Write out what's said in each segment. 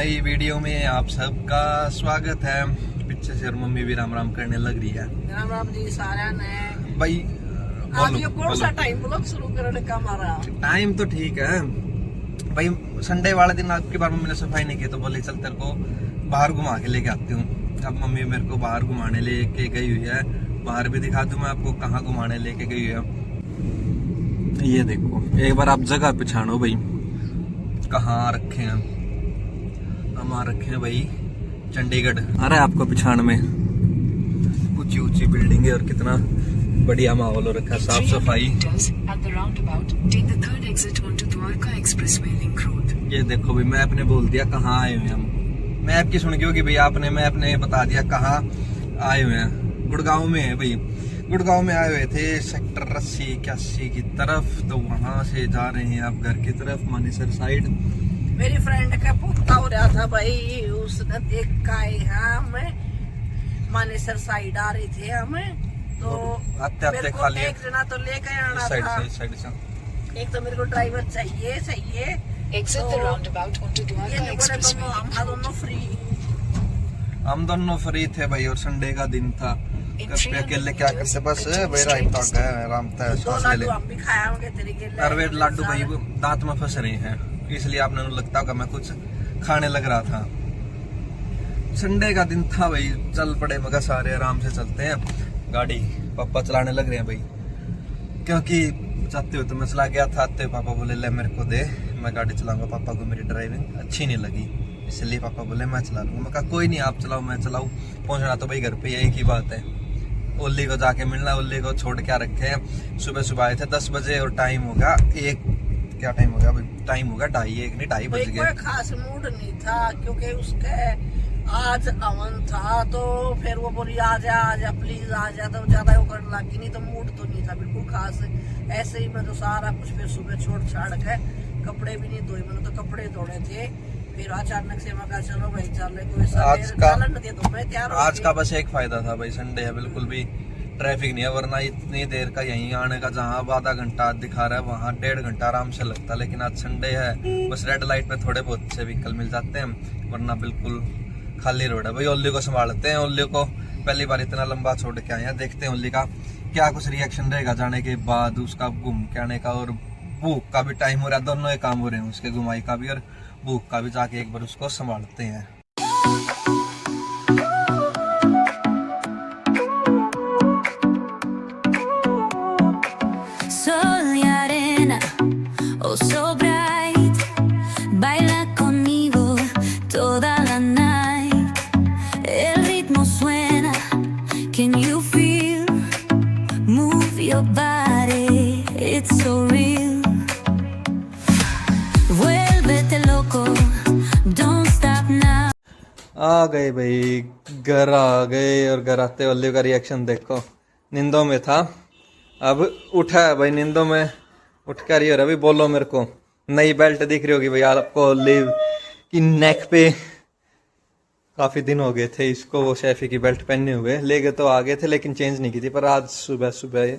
नई वीडियो में आप सबका स्वागत है। पीछे से और मम्मी भी राम राम करने लग रही है। राम राम जी सारा ने भाई आज ये कौन सा टाइम ब्लॉग शुरू करने का हमारा टाइम तो ठीक है भाई। संडे वाले दिन आपकी बार मम्मी ने सफाई नहीं की तो बोली चल तेरे को बाहर घुमा के लेके आती हूँ। अब मम्मी मेरे को बाहर घुमाने लेके गई हुई है। बाहर भी दिखा दूं मैं आपको कहाँ घुमाने लेके गई है। ये देखो एक बार आप जगह पहचानो भाई, कहाँ रखे हैं हम। आ रखे हैं भाई चंडीगढ़। आ रहा है आपको पिछाड़ में ऊंची ऊंची बिल्डिंग है और कितना बढ़िया माहौल हो रखा है, साफ सफाई। ये देखो भाई मैप ने बोल दिया कहाँ आए हुए हम। मैप की सुन के होगी भाई आपने, मैप ने बता दिया कहाँ आए हुए हैं। गुड़गांव में है भाई। गुड़गांव में आए हुए थे सेक्टर 80-81 की तरफ, तो वहां से जा रहे हैं आप घर की तरफ मानेसर साइड। मेरी फ्रेंड का पुख्ता हो रहा था भाई, उसने देखा है हमें मानेसर साइड आ रही थी हमें, तो आते आते खा लिया एक जना तो लेकर आना साइड था। साइड से। एक तो मेरे को ड्राइवर चाहिए Exit the roundabout onto Dwarka Expressway. हम दोनों फ्री थे भाई और संडे का दिन था। पे अकेले क्या करते, बस भाई राइट आराम था सांस ले ले। अरवे लाडू भाई दांत में फंस रहे हैं, इसलिए आपने लगता होगा मैं कुछ खाने लग रहा था। संडे का दिन था भाई, चल पड़े मगर सारे आराम से चलते हैं। गाड़ी पापा चलाने लग रहे हैं भाई, क्योंकि जाते हुए तो मैं चला गया था, आते पापा बोले ले मेरे को दे मैं गाड़ी चलाऊंगा। पापा को मेरी ड्राइविंग अच्छी नहीं लगी, इसलिए पापा बोले मैं चला लूंगा। मैं कहा कोई नहीं आप चलाओ मैं चलाऊं। पहुंचना तो भाई घर पे एक ही बात है, ओली को जाके मिलना। ओली को छोड़ क्या रखे हैं। सुबह सुबह आए थे 10 बजे और टाइम होगा एक, क्या टाइम हो गया भाई? टाइम होगा 2:30 बज गए। कोई खास मूड नहीं था क्योंकि उसके आज अवन था, तो फिर वो बोली आजा प्लीज आजा, तो ज्यादा वो करने लगी। नहीं तो मूड तो नहीं था बिल्कुल खास। ऐसे ही मैं तो सारा कुछ फिर सुबह छोड़ छाड़ के, कपड़े भी नहीं धोए, मैंने तो कपड़े धोने थे। फिर अचानक से मैं कहा चलो भाई चल आज का बस एक फायदा था भाई, संडे है बिल्कुल भी ट्रैफिक नहीं है। वरना इतनी देर का यहीं आने का, जहाँ अब आधा घंटा दिखा रहा है वहाँ 1.5 घंटा आराम से लगता। लेकिन आज संडे है, बस रेड लाइट पे थोड़े बहुत से व्हीकल मिल जाते हैं, वरना बिल्कुल खाली रोड है भाई। ओली को संभालते हैं। ओली को पहली बार इतना लंबा छोड़ के आए हैं, देखते हैं ओली का क्या कुछ रिएक्शन रहेगा जाने के बाद, उसका घूम के आने का। और भूख का भी टाइम हो रहा है, दोनों ही काम हो रहे हैं, उसके घुमाई का भी और भूख का भी। जाके एक बार उसको संभालते हैं। Sol y arena, oh so bright, baila conmigo toda la night. El ritmo suena, can you feel? Move your body, it's so real. Vuélvete loco, don't stop now. आ गए भाई, घर आ गए। और घर आते ओली का रिएक्शन देखो। नींदों में था, अब उठा है भाई। नींदों में उठ कर ही हो रहा भाई। बोलो मेरे को नई बेल्ट दिख रही होगी भाई आपको ओली की नेक पे। काफी दिन हो गए थे इसको वो शेफी की बेल्ट पहने हुए। ले गए तो आ गए थे लेकिन चेंज नहीं की थी, पर आज सुबह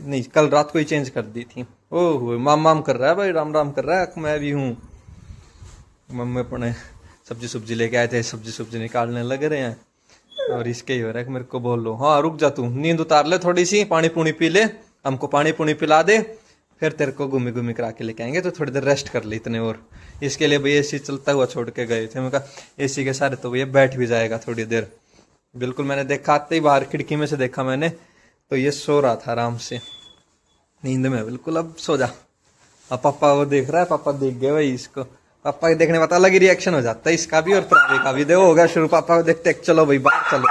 नहीं, कल रात को ही चेंज कर दी थी। ओह माम कर रहा है भाई, राम राम कर रहा है। मैं भी हूँ। मम्मी अपने सब्जी लेके आए थे, सब्जी निकालने लग रहे हैं। और इसके ही हो रहा है कि मेरे को बोल लो हाँ रुक जा तू, नींद उतार ले थोड़ी सी, पानी पूनी पी ले, हमको पानी पूनी पिला दे, फिर तेरे को घूमी करा के लेके आएंगे। तो थोड़ी देर रेस्ट कर ली इतने। और इसके लिए भाई एसी चलता हुआ छोड़ के गए थे। मैं कहा एसी के सारे तो भैया बैठ भी जाएगा थोड़ी देर। बिल्कुल मैंने देखा आते ही बाहर खिड़की में से देखा मैंने, तो ये सो रहा था आराम से नींद में बिल्कुल। अब सो जा। अब पापा वो देख रहा है, पापा देख गए भाई इसको। पापा के देखने पता अलग ही रिएक्शन हो जाता है इसका भी और प्रावे का भी। देखो होगा शुरू पापा को देखते चलो भाई बाहर चलो।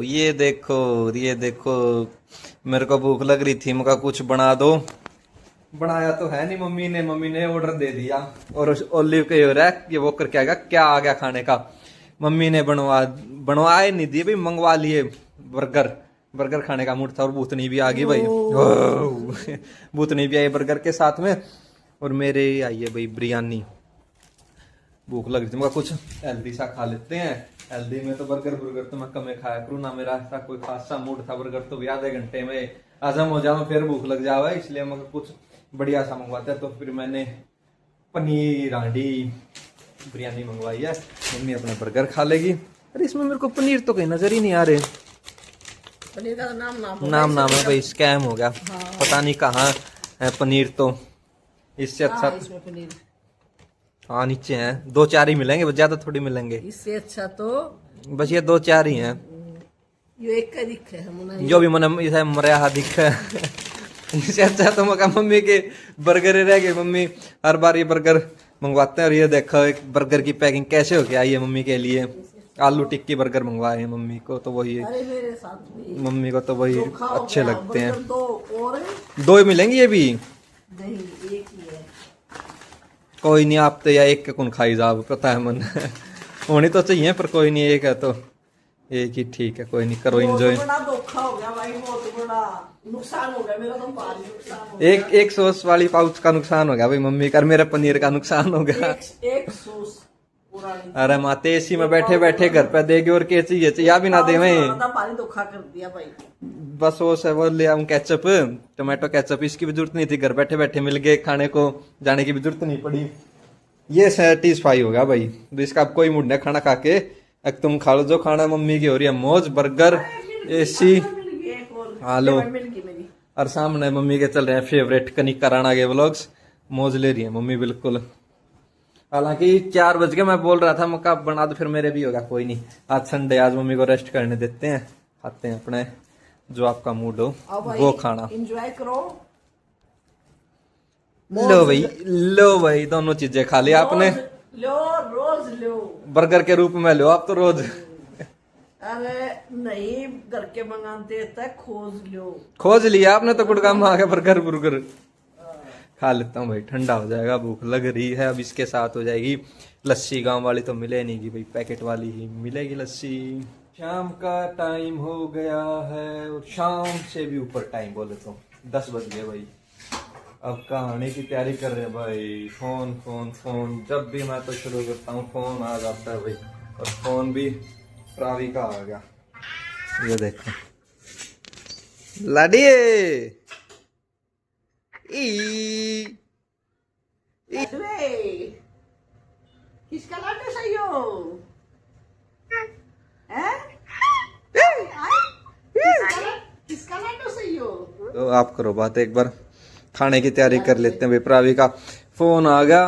ये देखो मेरे को भूख लग रही थी, मगर कुछ बना दो। बनाया तो है नहीं मम्मी ने ऑर्डर दे दिया। और ओलिव के हो रहा है ये वो करके आएगा क्या आ गया खाने का। मम्मी ने बनवाए नहीं दिए भाई, मंगवा लिए बर्गर खाने का मूड था। और भूतनी भी आ गई भाई, भूतनी भी आई बर्गर के साथ में। और मेरे आई है भाई बिरयानी। भूख लग रही थी, मगर कुछ हेल्दी सा खा लेते हैं। हेल्दी में तो बर्गर तो मैं कम खाया करूँ ना, मेरा ऐसा कोई खासा मूड था। बर्गर तो भी आधे घंटे में हजम हो जाओ, फिर भूख लग जावा, इसलिए मगर कुछ बढ़िया सा मंगवाते हैं। तो फिर मैंने पनीर हांडी बिरयानी मंगवाई है, मम्मी अपना बर्गर खा लेगी। अरे इसमें मेरे को पनीर तो कहीं नजर ही नहीं आ रहे। पनीर का नाम नाम है भाई, स्कैम हो गया। पता नहीं कहाँ है पनीर, तो इससे अच्छा इसमें पनीर हाँ नीचे हैं, 2-4 ही मिलेंगे, ज्यादा थोड़ी मिलेंगे। इससे अच्छा तो बस ये 2-4 ही हैं, ये एक का दिखे है जो भी मन इसे मरिया दिख इससे अच्छा तो मका मम्मी के बर्गर ही रह गए। मम्मी हर बार ये बर्गर मंगवाते हैं, और ये देखो एक बर्गर की पैकिंग कैसे होके आई है मम्मी के लिए। आलू टिक्की बर्गर मंगवाए हैं मम्मी को, तो वही अरे मेरे साथ भी मम्मी को तो वही धोखा हो अच्छे गया, लगते हैं। बर्गर दो और 2 ही मिलेंगे ये भी, नहीं एक ही है। कोई नहीं, आप तो या एक कौन खाई जाओ, पता है मन होनी तो चाहिए, पर कोई नहीं, एक है तो एक ही ठीक है, कोई नहीं, करो एंजॉय। बहुत बड़ा धोखा हो गया भाई, बहुत बड़ा नुकसान हो गया मेरा, तो भारी नुकसान हो गया। एक सॉस वाली पाउच का नुकसान हो गया भाई मम्मी का, और मेरा पनीर का नुकसान हो गया। एक सॉस पुरानी अरे माते एसी में बैठे बैठे घर पे देगी, और क्या चाहिए या भी ना दे मैं भारी धोखा कर दिया भाई। बस वो से वो ले आऊं केचप, टोमेटो केचप, इसकी भी जरूरत नहीं थी, घर बैठे बैठे मिल गए, खाने को जाने की भी जरूरत नहीं पड़ी। ये सेटिस्फाई हो गया भाई, तो इसका अब कोई मूड नहीं खाना खा के। अब तुम खा लो जो खाना, मम्मी की हो रही है मौज, बर्गर एसी हालो, और सामने मम्मी के चल रहे हैं फेवरेट कनिका राणा के व्लॉग्स, मौज ले रही है मम्मी बिल्कुल। हालांकि 4 बज के मैं बोल रहा था मक्का बना दो, फिर मेरे भी होगा, कोई नहीं, आज संडे, आज मम्मी को रेस्ट करने देते हैं, खाते हैं अपने जो आपका मूड हो वो खाना। एंजॉय करो। लो भाई दोनों चीजें खा लिया आपने, रोज लो बर्गर के रूप में लो आप तो रोज। अरे नहीं, घर के मंगाते तक खोज लिया आपने तो, गुड़गाम में आ गया बर्गर बुर्गर। खा लेता हूँ भाई, ठंडा हो जाएगा, भूख लग रही है। अब इसके साथ हो जाएगी लस्सी, गांव वाली तो मिले नहीं की भाई, पैकेट वाली ही मिलेगी लस्सी। शाम का टाइम हो गया है, और शाम से भी ऊपर टाइम बोले तो 10 बज गए भाई। अब कहानी की तैयारी कर रहे हैं भाई, फोन फोन फोन, जब भी मैं तो शुरू करता हूँ फोन आ जाता है भाई, और फोन भी प्रावी का आ गया। ये देखो लाडिए किसका लाडू सही हो? किसका लाडू सही हो? तो आप करो बात, एक बार खाने की तैयारी कर लेते हैं भाई। प्रावी का फोन आ गया,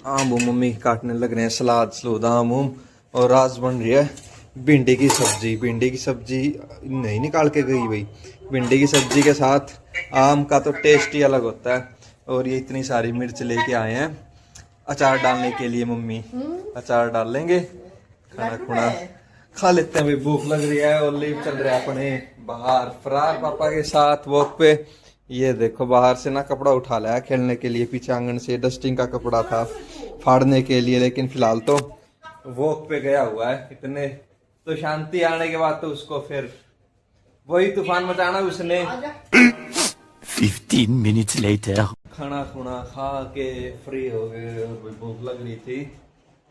आम मम्मी काटने लग रहे हैं, सलाद सलूद आम, और आज बन रही है भिंडी की सब्जी। भिंडी की सब्जी नहीं निकाल के गई भाई, भिंडी की सब्जी के साथ आम का तो टेस्ट ही अलग होता है। और ये इतनी सारी मिर्च लेके आए हैं अचार डालने के लिए, मम्मी अचार डाल लेंगे, खाना खुना खा लेते हैं भाई, भूख लग रही है। और लीव चल रहा है अपने बाहर फरार पापा के साथ वॉक पे। ये देखो बाहर से ना कपड़ा उठा लाया खेलने के लिए, पीछे आंगन से डस्टिंग का कपड़ा था फाड़ने के लिए, लेकिन फिलहाल तो वॉक पे गया हुआ है। इतने तो शांति आने के बाद तो उसको फिर वही तूफान मचाना उसने। 15 minutes later. खाना खुना खा के फ्री हो गए, और भूख लग रही थी,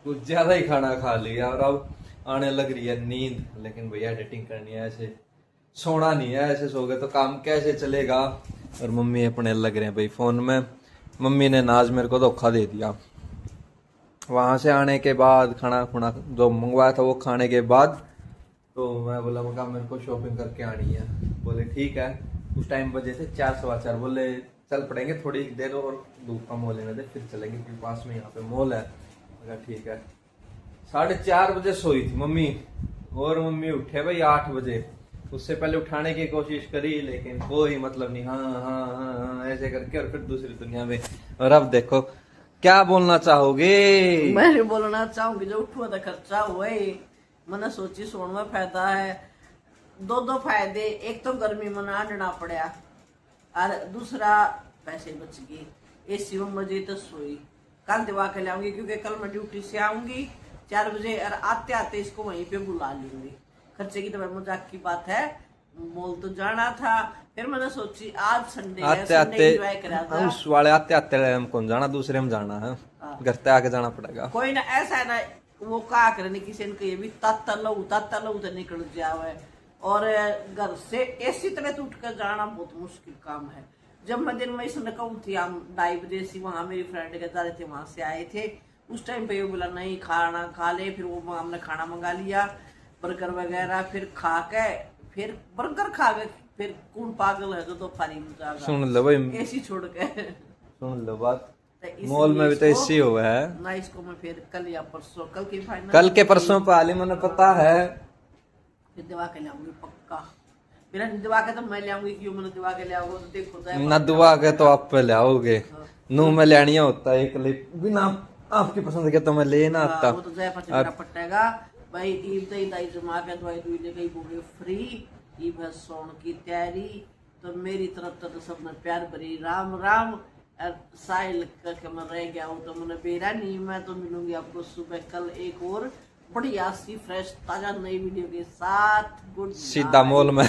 कुछ ज्यादा ही खाना खा लिया, और अब आने लग रही है नींद। लेकिन भैया एडिटिंग करनी है, ऐसे सोना नहीं है, ऐसे सो गए तो काम कैसे चलेगा। और मम्मी अपने लग रहे हैं भाई फोन में। मम्मी ने नाज मेरे को धोखा दे दिया। वहां से आने के बाद खाना खुना जो मंगवाया था वो खाने के बाद तो मैं बोला मका मेरे को शॉपिंग करके आनी है। बोले ठीक है, उस टाइम बजे थे 4-4:15, बोले चल पड़ेंगे थोड़ी देर और धूप का मॉल लेने दे फिर चलेंगे, फिर पास में यहाँ पे मॉल है। मैं ठीक है। 4:30 बजे सोई थी मम्मी, और मम्मी उठे भाई 8 बजे। उससे पहले उठाने की कोशिश करी, लेकिन कोई मतलब नहीं, हाँ हाँ हाँ हाँ ऐसे करके, और फिर दूसरी दुनिया में। और अब देखो क्या बोलना चाहोगे? मैं बोलना चाहूंगी जो उठुआ तो खर्चा हुआ ही, मैंने सोची सोन में फायदा है, दो फायदे। एक तो गर्मी में ना डना पड़ा, और दूसरा पैसे बच गए। एसी में मजे तो सोई, कल दिवा के लाऊंगी क्योंकि कल मैं ड्यूटी से आऊंगी 4 बजे, और आते आते इसको वहीं पे बुला लूंगी। खर्चे की तो मजाक की बात है, मॉल तो जाना था। फिर मैंने सोची आज संडे है, संडे एंजॉय करा था। उस वाले आते आते हम कौन जाना, दूसरे में जाना है, घर पे आके जाना पड़ेगा। कोई ना ऐसा है ना, वो का करने किसी ने कही भी तत्ता लो तो निकल जावे। और घर से ऐसी तरह तो उठ कर जाना बहुत मुश्किल काम है। जब मैं दिन में इसने कहूँ थी हम 2:30 बजे से वहां मेरी फ्रेंड के जा रहे थे, वहां से आए थे, उस टाइम पे ये बोला नहीं खाना खा ले, फिर वो हमने खाना मंगा लिया बर्गर वगैरह, फिर खा के फिर बर्गर खा गए, फिर कौन पागल है तो फारी में जाएगा सुन लो भाई, एसी छोड़ के। सुन लो बात, तो इसलिए मॉल में भी तो इसको- एसी हुआ है। ना इसको मैं फिर कल या परसों, कल की फाइनल, कल के परसों पाली मैंने पता है। फिर दवा के लाऊंगी पक्का, बिना दवा के तो मैं ले आऊंगी, क्यों मैंने दवा के ले आऊंगा तो देखो तो ना दुआ के तो आप पे ले आओगे, नू में लेनिया होता है एक क्लिप, बिना आपकी पसंद के तो मैं ले ना आता। वो तो जय पर चढ़ा पट्टेगा भाई। ईब दई दई जमा के दवाई दुई ले गई बोगे फ्री, ईब है सोन की तैयारी। तो मेरी तरफ तो सबने प्यार भरी राम राम। और साहिल का मैं रह गया हूँ तो मैंने बेरा नहीं, मैं तो मिलूंगी आपको सुबह कल एक और बढ़िया सी फ्रेश ताजा नई वीडियो के साथ। गुड सीधा मॉल में।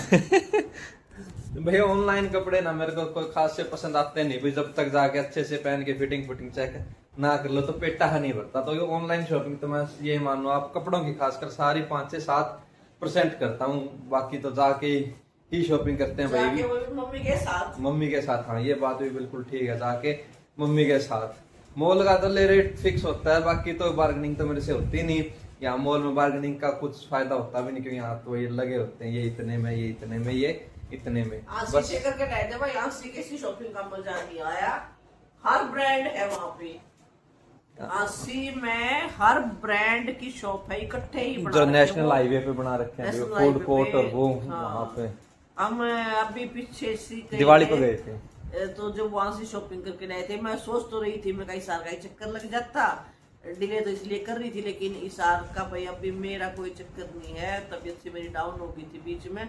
भैया ऑनलाइन कपड़े ना मेरे को कोई खास से पसंद आते नहीं भाई, जब तक जाके अच्छे से पहन के फिटिंग चेक ना कर लो तो पेटा है नहीं भरता। तो ये ऑनलाइन शॉपिंग तो मैं ये मान लो आप कपड़ों की खासकर सारी 5 से 7% करता हूँ, बाकी तो जाके ही शॉपिंग करते हैं जाके भाई वो भी मम्मी के साथ। मम्मी के साथ। हाँ ये बात भी बिल्कुल ठीक है, जाके मम्मी के साथ। मॉल का तो ले रेट फिक्स होता है, बाकी तो बार्गेनिंग तो मेरे से होती नहीं। यहाँ मॉल में बार्गेनिंग का कुछ फायदा होता भी नहीं, क्योंकि यहाँ तो ये लगे होते हैं, ये इतने में, ये इतने में, ये इतने में। आंसी से करके गए थे भाई, आंसी कैसी शॉपिंग का मजा नहीं आया। हर ब्रांड है वहाँ पे, आंसी में हर ब्रांड की शॉप है, इकट्ठे ही बना जो रखे नेशनल वो। हाईवे पे बना रखे हैं, नेशनल फूड हाईवे कोर्ट पे, और वो हाँ। वहाँ पे हम अभी पीछे सी दिवाली पे गए थे। तो जो वहां से शॉपिंग करके लाए थे, मैं सोच तो रही थी मैं कई साल का ही चक्कर लग जाता, डिले तो इसलिए कर रही थी, लेकिन इस साल का भाई अभी मेरा कोई चक्कर नहीं है। तबीयत से मेरी डाउन हो गई थी बीच में,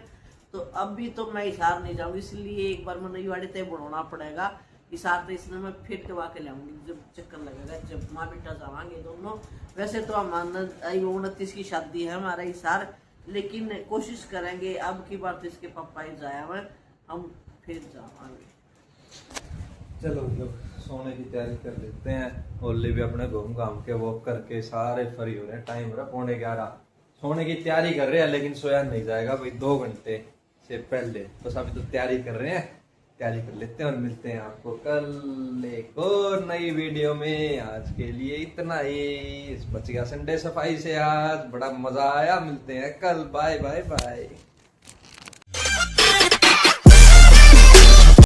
तो अभी तो मैं इशार नहीं जाऊंगी, इसलिए एक बार मैं नई वाड़ी तय बढ़ाना पड़ेगा। इशार तो इसमें मैं फिर दवा के लाऊंगी जब चक्कर लगेगा, जब माँ बेटा जावांगे दोनों। वैसे तो हम 29 की शादी है हमारा इशार, लेकिन कोशिश करेंगे अब की बार तो इसके पापा ही जाया हुआ, हम फिर जावांगे। चलो लोग सोने की तैयारी कर लेते हैं। होली भी अपने घूम घाम के वॉक करके सारे फ्री हो रहे हैं, टाइम हो रहा है 11:15। सोने की तैयारी कर रहे हैं, लेकिन सोया नहीं जाएगा भाई 2 घंटे से पहले। बस अभी तो तैयारी कर रहे हैं, तैयारी कर लेते हैं और मिलते हैं आपको कल एक और नई वीडियो में। आज के लिए इतना ही, बच गया संडे सफाई से, आज बड़ा मजा आया। मिलते हैं कल, बाय बाय बाय।